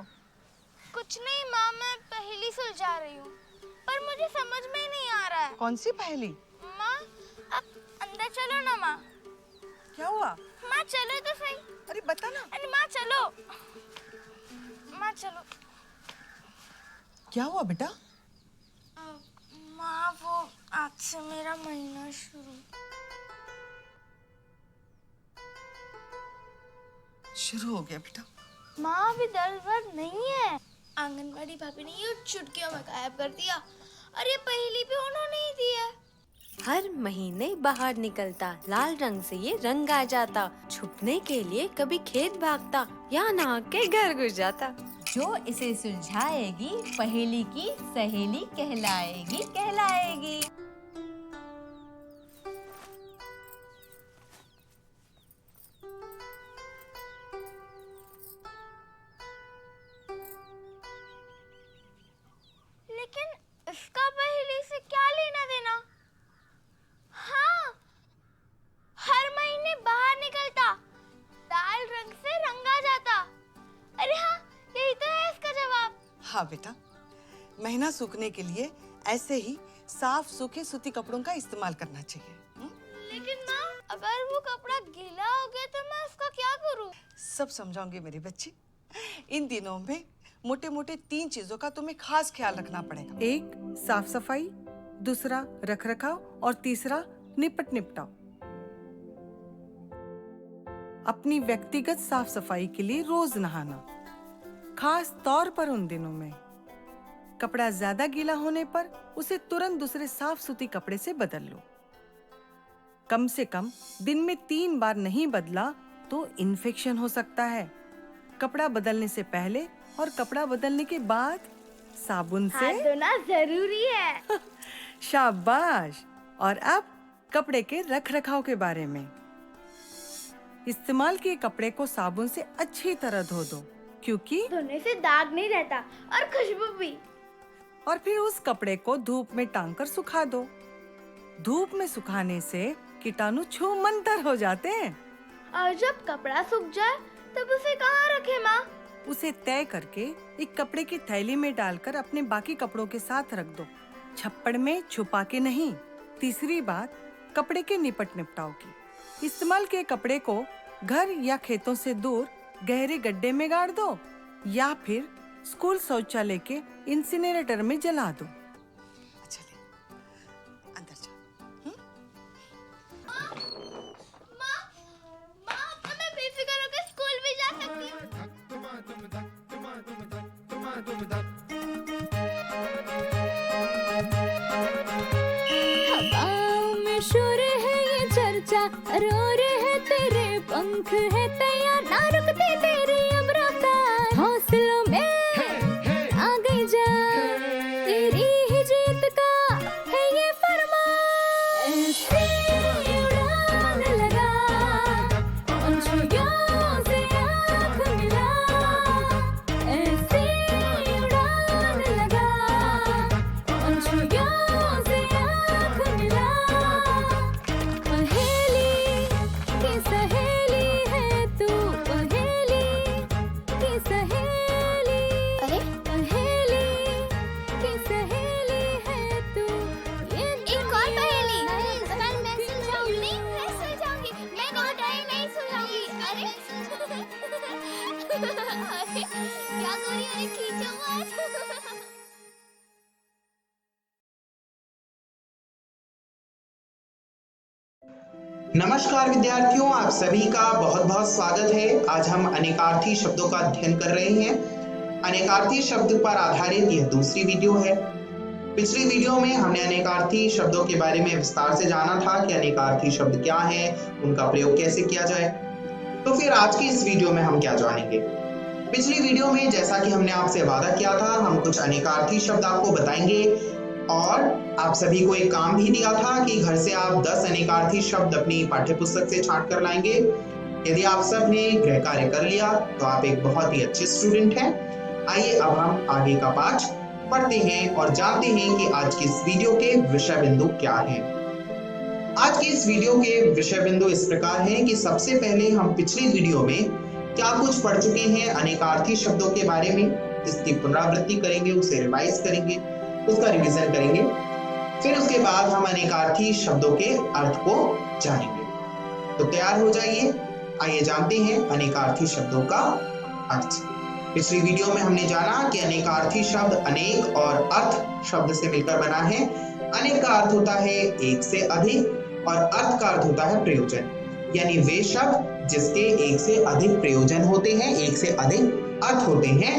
कुछ नहीं माँ, मैं पहेली सुलझा रही हूँ, पर मुझे समझ में ही नहीं आ रहा है। कौन सी पहेली? माँ, आप अंदर चलो ना माँ। क्या हुआ? माँ चलो तो सही। अरे बता ना। अरे माँ चलो, माँ चलो। क्या हुआ बेटा? माँ, वो आज से मेरा महीना शुरू हो गया बेटा। माँ, अभी दर्द वर्द नहीं है। आंगनबाड़ी भाभी ने ये चुटकियों में गायब कर दिया, और ये पहेली भी उन्होंने ही दी है। हर महीने बाहर निकलता, लाल रंग से ये रंग आ जाता, छुपने के लिए कभी खेत भागता या नहा के घर घुस जाता। जो इसे सुलझाएगी पहेली की सहेली कहलाएगी कहलाएगी। लेकिन इसका पहेली से क्या लेना देना? हाँ, हर महीने बाहर निकलता, लाल रंग से रंगा जाता। अरे हाँ, यही तो है इसका जवाब। हाँ बेटा, महीना सूखने के लिए ऐसे ही साफ सूखे सूती कपड़ों का इस्तेमाल करना चाहिए। लेकिन माँ, अगर वो कपड़ा गीला हो गया तो मैं उसका क्या करूँ? सब समझाऊंगी मेरी बच्ची। इन दिनों में मोटे मोटे 3 चीजों का तुम्हें खास ख्याल रखना पड़ेगा। एक, साफ सफाई, दूसरा रख रखाव, और तीसरा निपट निपटाव। अपनी व्यक्तिगत साफ सफाई के लिए रोज नहाना, खास तौर पर उन दिनों में। कपड़ा ज्यादा गीला होने पर उसे तुरंत दूसरे साफ सूती कपड़े से बदल लो। कम से कम दिन में 3 बार नहीं बदला तो इन्फेक्शन हो सकता है। कपड़ा बदलने से पहले और कपड़ा बदलने के बाद साबुन से हाथ धोना जरूरी है। शाबाश। और अब कपड़े के रख रखाव के बारे में। इस्तेमाल किए कपड़े को साबुन से अच्छी तरह धो दो, क्योंकि धोने से दाग नहीं रहता और खुशबू भी। और फिर उस कपड़े को धूप में टांग कर सुखा दो। धूप में सुखाने से कीटाणु छूमंतर हो जाते हैं। और जब कपड़ा सूख जाए तब उसे कहाँ रखे माँ? उसे तय करके एक कपड़े की थैली में डालकर अपने बाकी कपड़ों के साथ रख दो, छप्पड़ में छुपा के नहीं। तीसरी बात, कपड़े के निपट निपटाव की। इस्तेमाल किए कपड़े को घर या खेतों से दूर गहरे गड्ढे में गाड़ दो, या फिर स्कूल शौचालय के इंसिनरेटर में जला दो। चलिए अंदर जाओ। माँ, अब तो मैं बेफिक्र होकर स्कूल भी जा सकती हूँ। हवाओं में शोर है ये चर्चा, रोर है तेरे पंख है तैयार, ना रुकते तेरी अब रफ्तार। हौसलों में आ गई जा, तेरी ही जीत का है ये फरमान। ऐसी उड़ान लगा, पंछियों से आँख मिला। ऐसी उड़ान लगा, पंछियों से आँख मिला। पहेली की सहेली है तू, पहेली की सहेली। नमस्कार विद्यार्थियों, आप सभी का बहुत बहुत स्वागत है। आज हम अनेकार्थी शब्दों का अध्ययन कर रहे हैं। अनेकार्थी शब्द पर आधारित यह दूसरी वीडियो है। पिछली वीडियो में हमने अनेकार्थी शब्दों के बारे में विस्तार से जाना था कि अनेकार्थी शब्द क्या है, उनका प्रयोग कैसे किया जाए। तो फिर आज की इस वीडियो में हम क्या जानेंगे। पिछली वीडियो में जैसा कि हमने आपसे वादा किया था, हम कुछ अनेकार्थी शब्द आपको बताएंगे और आप सभी को एक काम भी दिया था कि घर से आप 10 अनेकार्थी शब्द अपनी पाठ्य पुस्तक से छांट कर लाएंगे। यदि आप सब ने गृह कार्य कर लिया तो आप एक बहुत ही अच्छे स्टूडेंट हैं। आइए अब हम आगे का पाठ पढ़ते हैं और जानते हैं कि आज की इस वीडियो के विषय बिंदु क्या हैं। आज की इस वीडियो के विषय बिंदु इस प्रकार हैं कि सबसे पहले हम पिछली वीडियो में क्या कुछ पढ़ चुके हैं अनेकार्थी शब्दों के बारे में, इसकी पुनरावृत्ति करेंगे, उसे रिवाइज करेंगे, उसका रिवीजन करेंगे। फिर उसके बाद हम अनेकार्थी शब्दों के अर्थ को जानेंगे। तो तैयार हो जाइए, आइए जानते हैं अनेकार्थी शब्दों का अर्थ। पिछली वीडियो में हमने जाना कि अनेकार्थी शब्द अनेक और अर्थ शब्द से मिलकर बना है। अनेक का अर्थ होता है एक से अधिक और अर्थ का अर्थ होता है प्रयोजन, यानी वे शब्द जिसके एक से अधिक प्रयोजन होते हैं, एक से अधिक अर्थ होते हैं।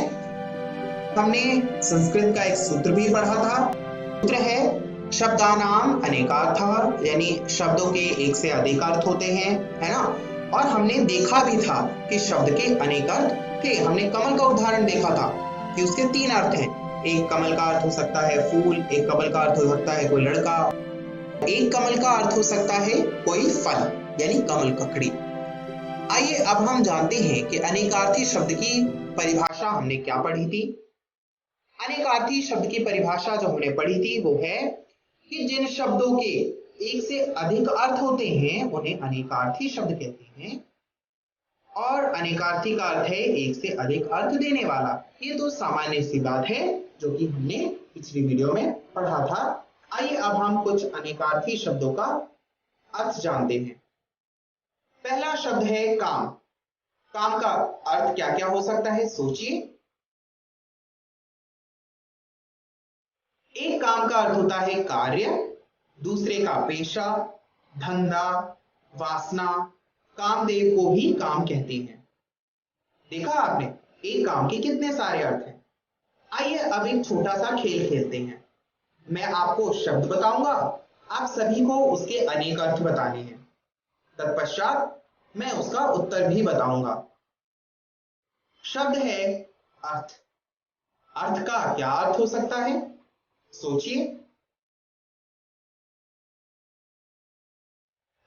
हमने संस्कृत का एक सूत्र भी पढ़ा था। सूत्र है शब्दानाम अनेकार्थः, यानी शब्दों के एक से अधिक अर्थ होते हैं, है ना। और हमने देखा भी था कि शब्द के अनेक अर्थ थे। हमने कमल का उदाहरण देखा था कि उसके 3 अर्थ हैं। एक कमल का अर्थ हो सकता है फूल, एक कमल का अर्थ हो सकता है कोई लड़का, एक कमल का अर्थ हो सकता है कोई फल, यानी कमल ककड़ी। आइए अब हम जानते हैं कि अनेकार्थी शब्द की परिभाषा हमने क्या पढ़ी थी। अनेकार्थी शब्द की परिभाषा जो हमने पढ़ी थी वो है कि जिन शब्दों के एक से अधिक अर्थ होते हैं उन्हें अनेकार्थी शब्द कहते हैं। और अनेकार्थी का अर्थ है एक से अधिक अर्थ देने वाला। ये तो सामान्य सी बात है जो कि हमने पिछली वीडियो में पढ़ा था। आइए अब हम कुछ अनेकार्थी शब्दों का अर्थ जानते हैं। पहला शब्द है काम। काम का अर्थ क्या क्या हो सकता है, सोचिए। एक काम का अर्थ होता है कार्य, दूसरे का पेशा, धंधा, वासना। कामदेव को भी काम कहते हैं। देखा आपने, एक काम के कितने सारे अर्थ हैं। आइए अब एक छोटा सा खेल खेलते हैं। मैं आपको शब्द बताऊंगा, आप सभी को उसके अनेक अर्थ बताने हैं। तत्पश्चात मैं उसका उत्तर भी बताऊंगा। शब्द है अर्थ। अर्थ का क्या अर्थ हो सकता है, सोचिए।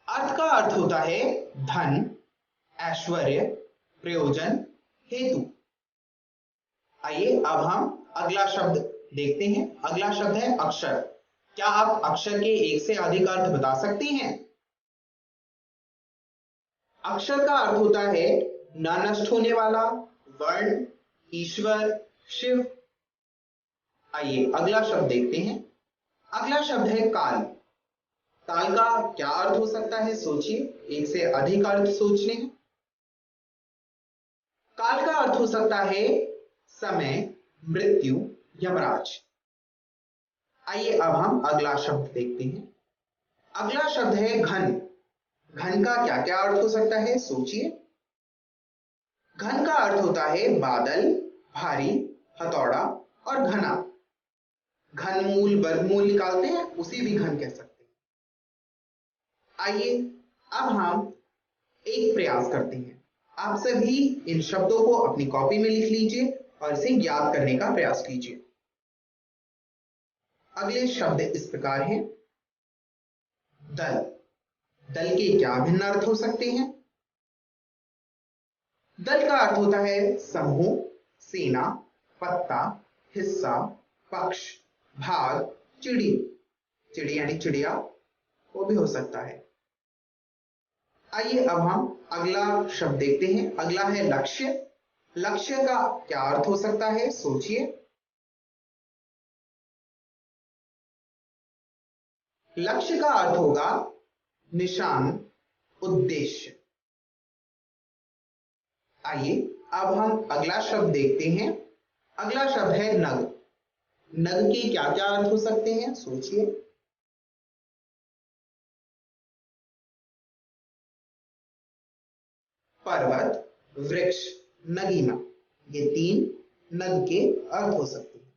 अर्थ का अर्थ होता है धन, ऐश्वर्य, प्रयोजन, हेतु। आइए अब हम अगला शब्द देखते हैं। अगला शब्द है अक्षर। क्या आप अक्षर के एक से अधिक अर्थ बता सकते हैं। अक्षर का अर्थ होता है न नष्ट होने वाला, वर्ण, ईश्वर, शिव। आइए अगला शब्द देखते हैं। अगला शब्द है काल। काल का क्या अर्थ हो सकता है, सोचिए। एक से अधिक अर्थ सोचने हैं। काल का अर्थ हो सकता है समय, मृत्यु, यमराज। आइए अब हम अगला शब्द देखते हैं। अगला शब्द है घन। घन का क्या क्या अर्थ हो सकता है, सोचिए। घन का अर्थ होता है बादल, भारी, हथौड़ा और घना। घन मूल वर्गमूल निकालते हैं, उसी भी घन कह सकते हैं। आइए अब हम एक प्रयास करते हैं। आप सभी इन शब्दों को अपनी कॉपी में लिख लीजिए और इसे याद करने का प्रयास कीजिए। अगले शब्द इस प्रकार हैं। दल। दल के क्या भिन्न अर्थ हो सकते हैं। दल का अर्थ होता है समूह, सेना, पत्ता, हिस्सा, पक्ष, भाग, चिड़ी। चिड़ी यानी चिड़िया, वो भी हो सकता है। आइए अब हम अगला शब्द देखते हैं। अगला है लक्ष्य। लक्ष्य का क्या अर्थ हो सकता है, सोचिए। लक्ष्य का अर्थ होगा निशान, उद्देश्य। आइए अब हम अगला शब्द देखते हैं। अगला शब्द है नग। नग के क्या क्या अर्थ हो सकते हैं, सोचिए। पर्वत, वृक्ष, नगीना, ये 3 नद के अर्थ हो सकते हैं।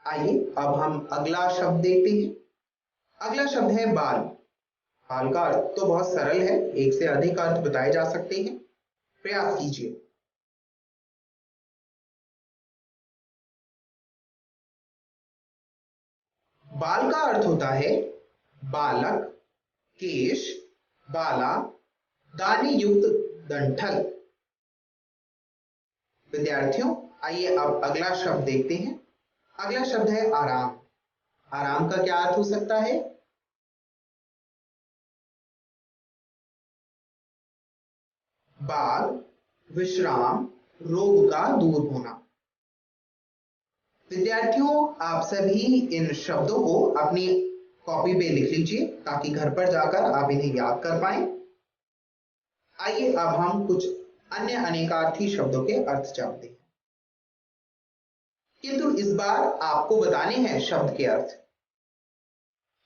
आइए अब हम अगला शब्द देखते हैं। अगला शब्द है बाल। बाल का अर्थ तो बहुत सरल है, एक से अधिक अर्थ बताए जा सकते हैं। प्रयास कीजिए। बाल का अर्थ होता है बालक, केश, बाला, दाने युक्त डंठल। विद्यार्थियों, आइए अब अगला शब्द देखते हैं। अगला शब्द है आराम। आराम का क्या अर्थ हो सकता है? बाग, विश्राम, रोग का दूर होना। विद्यार्थियों, आप सभी इन शब्दों को अपनी कॉपी पे लिख लीजिए ताकि घर पर जाकर आप इन्हें याद कर पाएं। आइए अब हम कुछ अन्य अनेकार्थी शब्दों के अर्थ जानते हैं, किंतु इस बार आपको बताने हैं शब्द के अर्थ।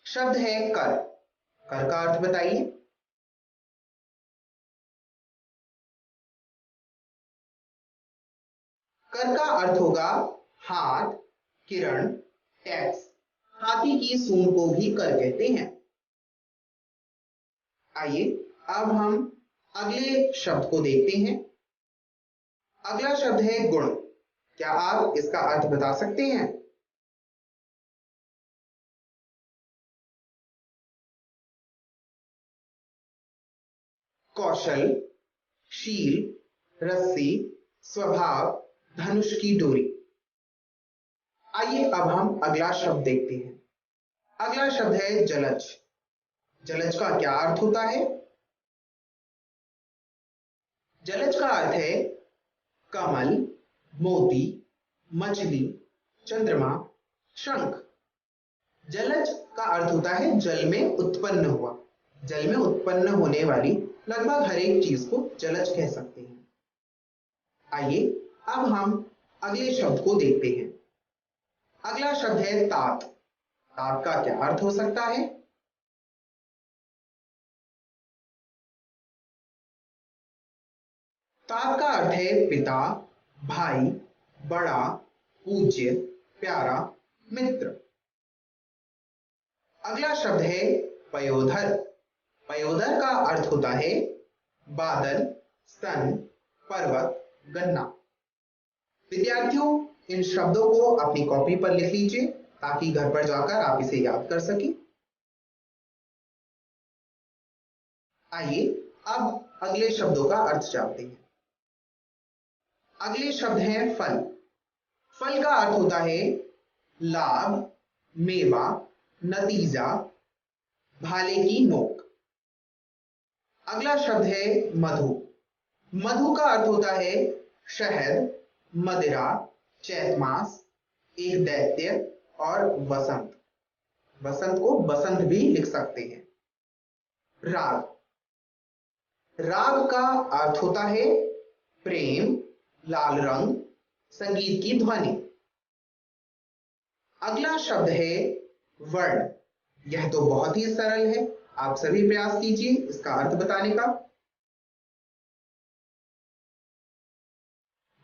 शब्द है कर। कर का अर्थ बताइए। कर का अर्थ होगा हाथ, किरण, टैक्स। हाथी की सूंड को भी कर कहते हैं। आइए अब हम अगले शब्द को देखते हैं। अगला शब्द है गुण। क्या आप इसका अर्थ बता सकते हैं? कौशल, शील, रस्सी, स्वभाव, धनुष की डोरी। आइए अब हम अगला शब्द देखते हैं। अगला शब्द है जलज। जलज का क्या अर्थ होता है? जलज का अर्थ है कमल, मोती, मछली, चंद्रमा, शंख। जलज का अर्थ होता है जल में उत्पन्न हुआ। जल में उत्पन्न होने वाली लगभग हर एक चीज को जलज कह सकते हैं। आइए अब हम अगले शब्द को देखते हैं। अगला शब्द है तात। तात का क्या अर्थ हो सकता है? तात का अर्थ है पिता, भाई, बड़ा, पूज्य, प्यारा, मित्र। अगला शब्द है पयोधर। पयोधर का अर्थ होता है बादल, स्तन, पर्वत, गन्ना। विद्यार्थियों, इन शब्दों को अपनी कॉपी पर लिख लीजिए ताकि घर पर जाकर आप इसे याद कर सकें। आइए अब अगले शब्दों का अर्थ जानते हैं। अगले शब्द हैं फल। फल का अर्थ होता है लाभ, मेवा, नतीजा, भाले की नोक। अगला शब्द है मधु। मधु का अर्थ होता है शहद, मदिरा, चैत मास, एक दैत्य और वसंत। वसंत को बसंत भी लिख सकते हैं। राग। राग का अर्थ होता है प्रेम, लाल रंग, संगीत की ध्वनि। अगला शब्द है वर्ण। यह तो बहुत ही सरल है, आप सभी प्रयास कीजिए इसका अर्थ बताने का।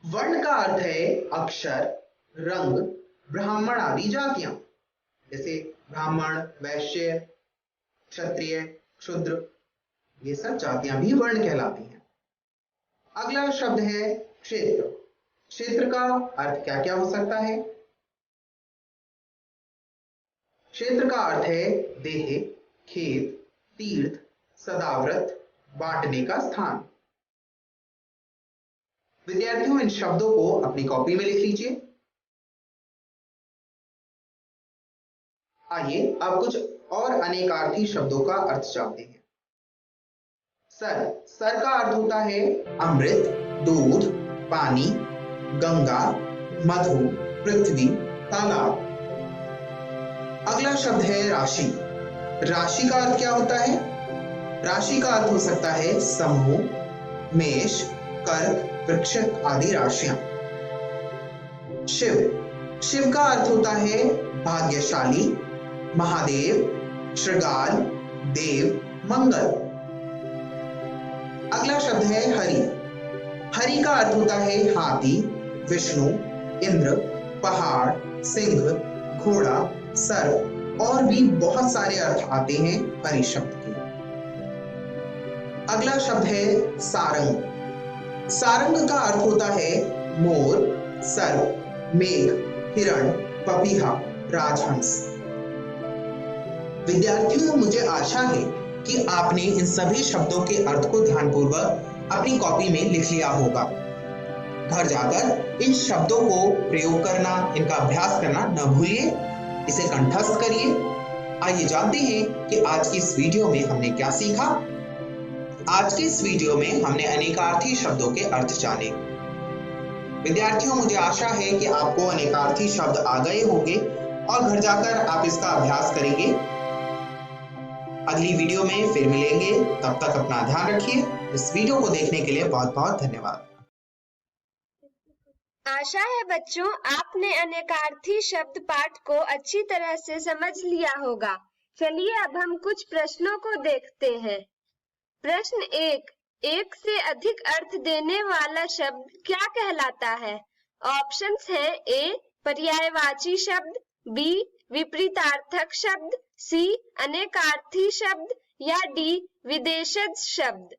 वर्ण का अर्थ है अक्षर, रंग, ब्राह्मण आदि जातियां, जैसे ब्राह्मण, वैश्य, क्षत्रिय, शूद्र, ये सब जातियां भी वर्ण कहलाती हैं। अगला शब्द है क्षेत्र। क्षेत्र का अर्थ क्या क्या हो सकता है? क्षेत्र का अर्थ है देह, खेत, तीर्थ, सदाव्रत, बांटने का स्थान। विद्यार्थियों, इन शब्दों को अपनी कॉपी में लिख लीजिए। आइए अब कुछ और अनेकार्थी शब्दों का अर्थ जानते हैं। सर। सर का अर्थ होता है अमृत, दूध, पानी, गंगा, मधु, पृथ्वी, तालाब। अगला शब्द है राशि। राशि का अर्थ क्या होता है? राशि का अर्थ हो सकता है समूह, मेष, कर्क, वृक्ष आदि राशियां। शिव। शिव का अर्थ होता है भाग्यशाली, महादेव, श्रृंगार, देव, मंगल। अगला शब्द है हरि। हरि का अर्थ होता है हाथी, विष्णु, इंद्र, पहाड़, सिंह, घोड़ा, सर्प और भी बहुत सारे अर्थ आते हैं हरि शब्द के। अगला शब्द है सारंग। सारंग का अर्थ होता है मोर, सर्प, मेघ, हिरण, पपीहा, राजहंस। विद्यार्थियों, मुझे आशा है कि आपने इन सभी शब्दों के अर्थ को ध्यानपूर्वक अपनी कॉपी में लिख लिया होगा। घर जाकर इन शब्दों को प्रयोग करना, इनका अभ्यास करना न भूलिए, इसे कंठस्थ करिए। आइए जानते हैं कि आज की इस वीडियो में हमने क्या सीखा। आज के इस वीडियो में हमने अनेकार्थी शब्दों के अर्थ जाने। विद्यार्थियों, मुझे आशा है कि आपको अनेकार्थी शब्द आ गए होंगे और घर जाकर आप इसका अभ्यास करेंगे। अगली वीडियो में फिर मिलेंगे, तब तक अपना ध्यान रखिए। इस वीडियो को देखने के लिए बहुत बहुत धन्यवाद। आशा है बच्चों आपने अनेकार्थी शब्द पाठ को अच्छी तरह से समझ लिया होगा। चलिए अब हम कुछ प्रश्नों को देखते हैं। प्रश्न 1, एक से अधिक अर्थ देने वाला शब्द क्या कहलाता है? ऑप्शंस हैं ए पर्यायवाची शब्द, बी विपरीतार्थक शब्द, सी अनेकार्थी शब्द या डी विदेशज शब्द।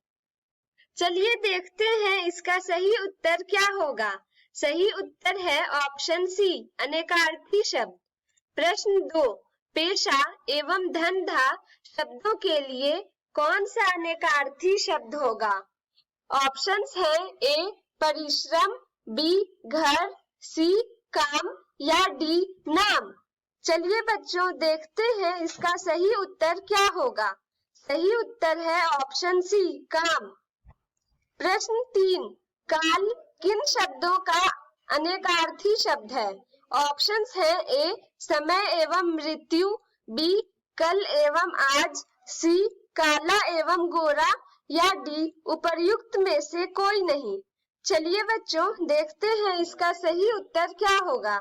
चलिए देखते हैं इसका सही उत्तर क्या होगा। सही उत्तर है ऑप्शन सी अनेकार्थी शब्द। प्रश्न 2, पेशा एवं धंधा शब्दों के लिए कौन सा अनेकार्थी शब्द होगा? ऑप्शंस हैं ए परिश्रम, बी घर, सी काम या डी नाम। चलिए बच्चों देखते हैं इसका सही उत्तर क्या होगा। सही उत्तर है ऑप्शन सी काम। प्रश्न 3, काल किन शब्दों का अनेकार्थी शब्द है? ऑप्शंस हैं ए समय एवं मृत्यु, बी कल एवं आज, सी काला एवं गोरा या डी उपर्युक्त में से कोई नहीं। चलिए बच्चों देखते हैं इसका सही उत्तर क्या होगा।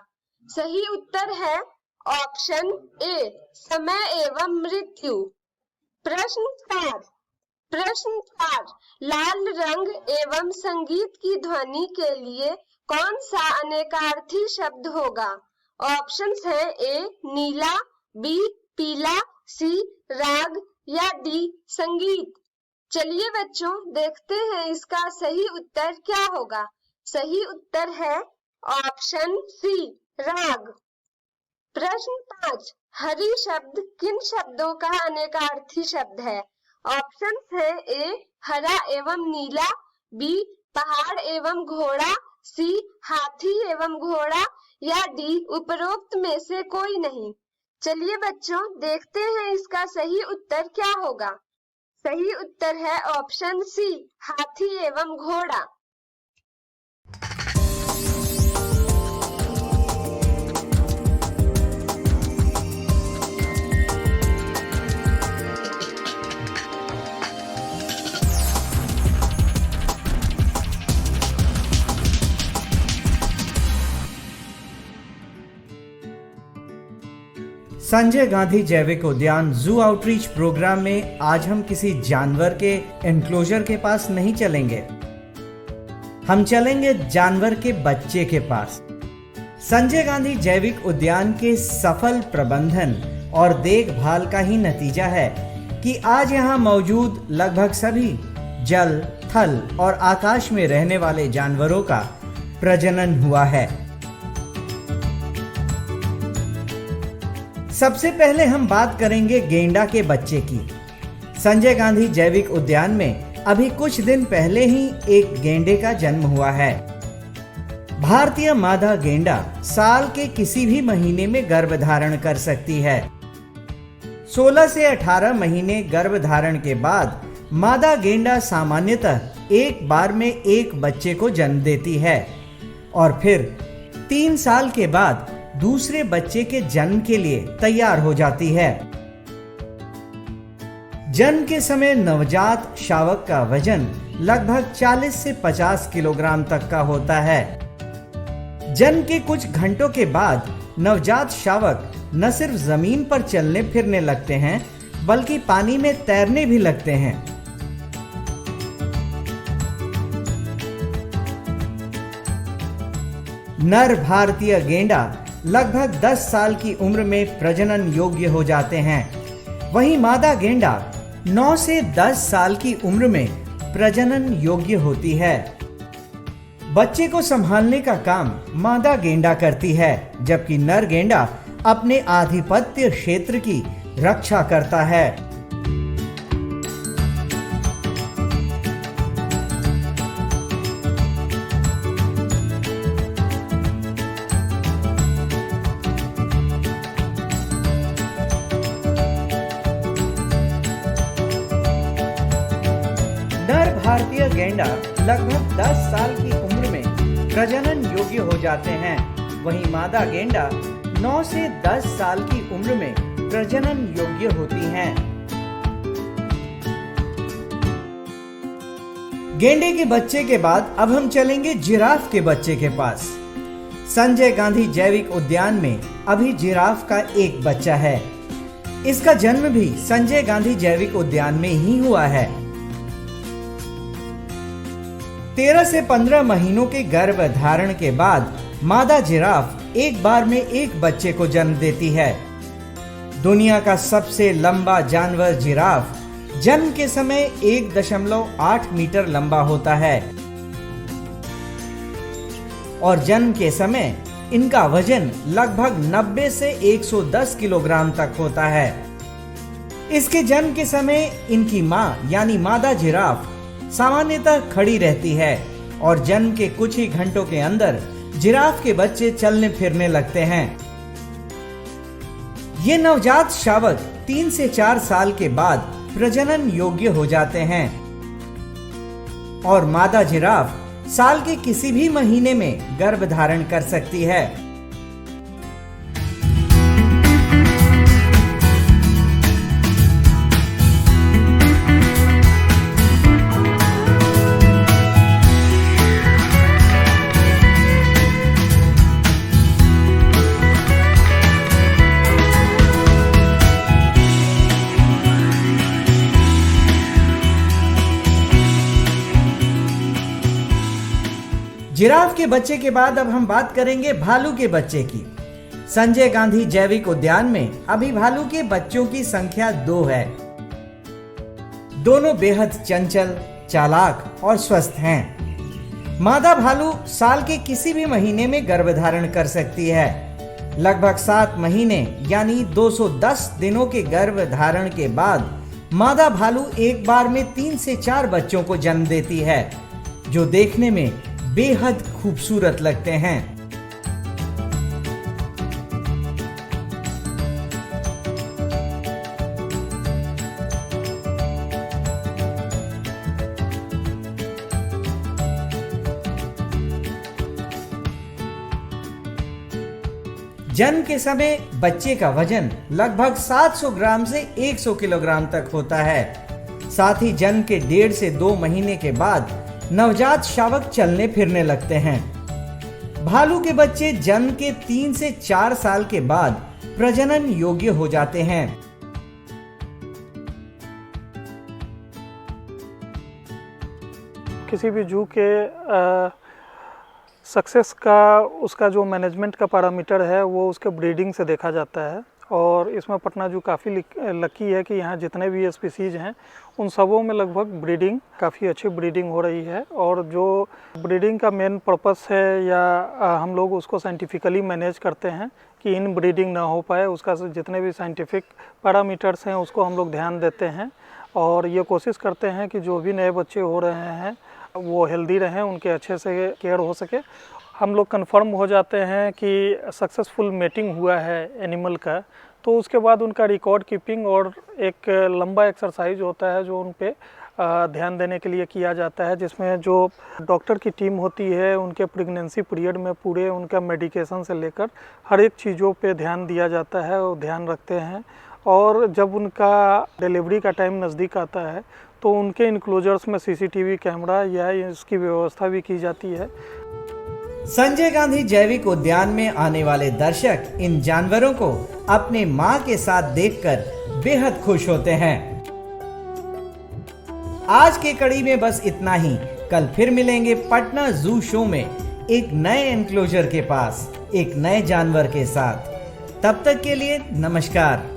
सही उत्तर है ऑप्शन ए समय एवं मृत्यु। प्रश्न 4, लाल रंग एवं संगीत की ध्वनि के लिए कौन सा अनेकार्थी शब्द होगा? ऑप्शंस हैं ए नीला, बी पीला, सी राग या डी संगीत। चलिए बच्चों देखते हैं इसका सही उत्तर क्या होगा। सही उत्तर है ऑप्शन सी राग। प्रश्न 5, हरि शब्द किन शब्दों का अनेकार्थी शब्द है? ऑप्शंस है ए हरा एवं नीला, बी पहाड़ एवं घोड़ा, सी हाथी एवं घोड़ा या डी उपरोक्त में से कोई नहीं। चलिए बच्चों देखते हैं इसका सही उत्तर क्या होगा। सही उत्तर है ऑप्शन सी हाथी एवं घोड़ा। संजय गांधी जैविक उद्यान जू आउटरीच प्रोग्राम में आज हम किसी जानवर के एनक्लोजर के पास नहीं चलेंगे, हम चलेंगे जानवर के बच्चे के पास। संजय गांधी जैविक उद्यान के सफल प्रबंधन और देखभाल का ही नतीजा है कि आज यहाँ मौजूद लगभग सभी जल, थल और आकाश में रहने वाले जानवरों का प्रजनन हुआ है। सबसे पहले हम बात करेंगे गेंडा के बच्चे की। संजय गांधी जैविक उद्यान में अभी कुछ दिन पहले ही एक गेंडे का जन्म हुआ है। भारतीय मादा गेंडा साल के किसी भी महीने में गर्भधारण कर सकती है। 16 से 18 महीने गर्भधारण के बाद मादा गेंडा सामान्यतः एक बार में एक बच्चे को जन्म देती है और फिर 3 साल के बाद दूसरे बच्चे के जन्म के लिए तैयार हो जाती है। जन्म के समय नवजात शावक का वजन लगभग 40 से 50 किलोग्राम तक का होता है। जन्म के कुछ घंटों के बाद नवजात शावक न सिर्फ जमीन पर चलने फिरने लगते हैं बल्कि पानी में तैरने भी लगते हैं। नर भारतीय गेंडा लगभग 10 साल की उम्र में प्रजनन योग्य हो जाते हैं, वहीं मादा गेंडा 9 से 10 साल की उम्र में प्रजनन योग्य होती है। बच्चे को संभालने का काम मादा गेंडा करती है, जबकि नर गेंडा अपने आधिपत्य क्षेत्र की रक्षा करता है। नर भारतीय गेंडा लगभग 10 साल की उम्र में प्रजनन योग्य हो जाते हैं, वहीं मादा गेंडा 9 से 10 साल की उम्र में प्रजनन योग्य होती हैं। गेंडे के बच्चे के बाद अब हम चलेंगे जिराफ के बच्चे के पास। संजय गांधी जैविक उद्यान में अभी जिराफ का एक बच्चा है। इसका जन्म भी संजय गांधी जैविक उद्यान में ही हुआ है। 13 से 15 महीनों के गर्भ धारण के बाद मादा जिराफ एक बार में एक बच्चे को जन्म देती है। दुनिया का सबसे लंबा जानवर जिराफ जन्म के समय 1.8 मीटर लंबा होता है और जन्म के समय इनका वजन लगभग 90 से 110 किलोग्राम तक होता है। इसके जन्म के समय इनकी मां यानी मादा जिराफ सामान्यतः खड़ी रहती है और जन्म के कुछ ही घंटों के अंदर जिराफ के बच्चे चलने फिरने लगते हैं। ये नवजात शावक 3 से 4 साल के बाद प्रजनन योग्य हो जाते हैं और मादा जिराफ साल के किसी भी महीने में गर्भ धारण कर सकती है। जिराफ के बच्चे के बाद अब हम बात करेंगे भालू के बच्चे की। संजय गांधी जैविक उद्यान में अभी भालू के बच्चों की संख्या 2 है। दोनों बेहद चंचल, चालाक और स्वस्थ हैं। मादा भालू साल के किसी भी महीने में गर्भधारण कर सकती है। लगभग 7 महीने यानी 210 दिनों के गर्भधारण के बाद मादा भालू एक बार में 3 से 4 बच्चों को जन्म देती है, जो देखने में बेहद खूबसूरत लगते हैं। जन्म के समय बच्चे का वजन लगभग 700 ग्राम से 100 किलोग्राम तक होता है। साथ ही जन्म के 1.5 से 2 महीने के बाद नवजात शावक चलने फिरने लगते हैं। भालू के बच्चे जन्म के 3 से 4 साल के बाद प्रजनन योग्य हो जाते हैं। किसी भी जू के सक्सेस का उसका जो मैनेजमेंट का पैरामीटर है वो उसके ब्रीडिंग से देखा जाता है और इसमें पटना जू काफ़ी लकी है कि यहाँ जितने भी स्पीसीज़ हैं उन सबों में लगभग ब्रीडिंग काफ़ी अच्छी ब्रीडिंग हो रही है। और जो ब्रीडिंग का मेन पर्पस है या हम लोग उसको साइंटिफिकली मैनेज करते हैं कि इन ब्रीडिंग ना हो पाए, उसका जितने भी साइंटिफिक पैरामीटर्स हैं उसको हम लोग ध्यान देते हैं और ये कोशिश करते हैं कि जो भी नए बच्चे हो रहे हैं वो हेल्दी रहें, उनके अच्छे से केयर हो सके। हम लोग कंफर्म हो जाते हैं कि सक्सेसफुल मेटिंग हुआ है एनिमल का, तो उसके बाद उनका रिकॉर्ड कीपिंग और एक लंबा एक्सरसाइज होता है जो उन पे ध्यान देने के लिए किया जाता है, जिसमें जो डॉक्टर की टीम होती है उनके प्रेगनेंसी पीरियड में पूरे उनका मेडिकेशन से लेकर हर एक चीज़ों पे ध्यान दिया जाता है और ध्यान रखते हैं। और जब उनका डिलीवरी का टाइम नज़दीक आता है तो उनके इनक्लोजर्स में सीसीटीवी कैमरा या इसकी व्यवस्था भी की जाती है। संजय गांधी जैविक उद्यान में आने वाले दर्शक इन जानवरों को अपने मां के साथ देखकर बेहद खुश होते हैं। आज के कड़ी में बस इतना ही। कल फिर मिलेंगे पटना जू शो में एक नए एनक्लोजर के पास एक नए जानवर के साथ। तब तक के लिए नमस्कार।